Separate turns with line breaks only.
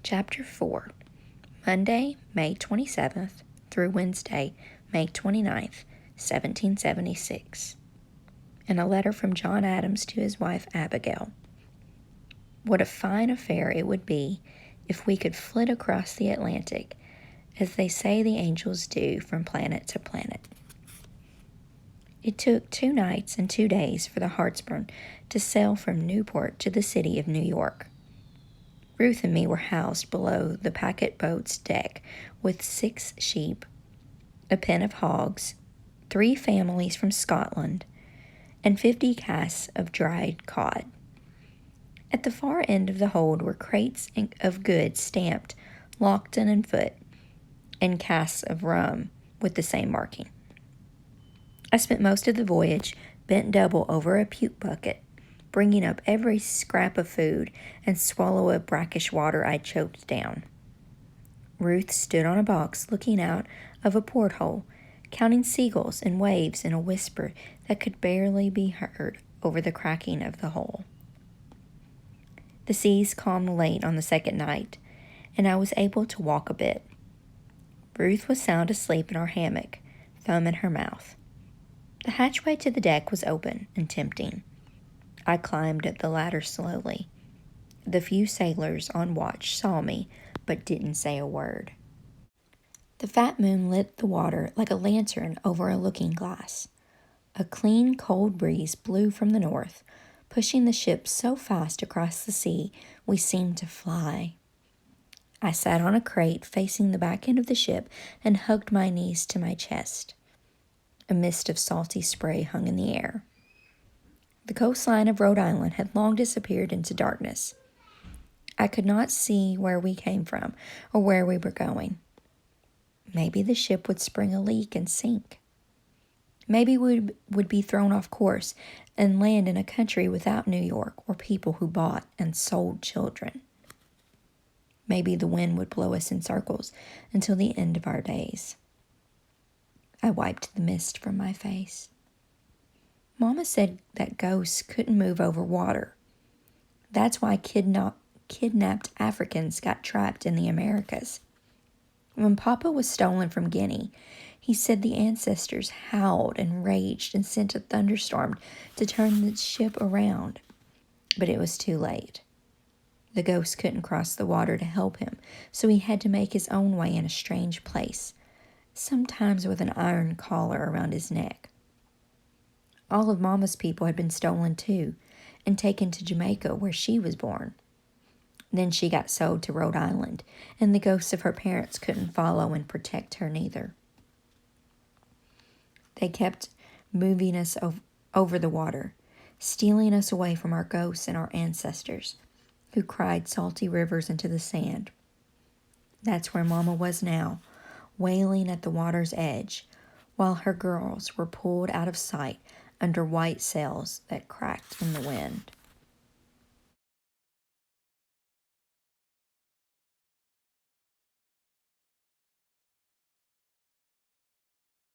Chapter 4, Monday, May 27th through Wednesday, May 29th, 1776. And a letter from John Adams to his wife Abigail. What a fine affair it would be if we could flit across the Atlantic, as they say the angels do, from planet to planet. It took 2 nights and 2 days for the Hartsburn to sail from Newport to the city of New York. Ruth and me were housed below the packet boat's deck with 6 sheep, a pen of hogs, 3 families from Scotland, and 50 casks of dried cod. At the far end of the hold were crates of goods stamped Lockton and Foote, and casks of rum with the same marking. I spent most of the voyage bent double over a puke bucket, bringing up every scrap of food and swallow of brackish water I choked down. Ruth stood on a box looking out of a porthole, counting seagulls and waves in a whisper that could barely be heard over the cracking of the hull. The seas calmed late on the second night, and I was able to walk a bit. Ruth was sound asleep in our hammock, thumb in her mouth. The hatchway to the deck was open and tempting. I climbed up the ladder slowly. The few sailors on watch saw me, but didn't say a word. The fat moon lit the water like a lantern over a looking-glass. A clean, cold breeze blew from the north, pushing the ship so fast across the sea we seemed to fly. I sat on a crate facing the back end of the ship and hugged my knees to my chest. A mist of salty spray hung in the air. The coastline of Rhode Island had long disappeared into darkness. I could not see where we came from or where we were going. Maybe the ship would spring a leak and sink. Maybe we would be thrown off course and land in a country without New York or people who bought and sold children. Maybe the wind would blow us in circles until the end of our days. I wiped the mist from my face. Mama said that ghosts couldn't move over water. That's why kidnapped Africans got trapped in the Americas. When Papa was stolen from Guinea, he said the ancestors howled and raged and sent a thunderstorm to turn the ship around. But it was too late. The ghost couldn't cross the water to help him, so he had to make his own way in a strange place, sometimes with an iron collar around his neck. All of Mama's people had been stolen too, and taken to Jamaica where she was born. Then she got sold to Rhode Island, and the ghosts of her parents couldn't follow and protect her neither. They kept moving us over the water, stealing us away from our ghosts and our ancestors, who cried salty rivers into the sand. That's where Mama was now, wailing at the water's edge, while her girls were pulled out of sight under white sails that cracked in the wind.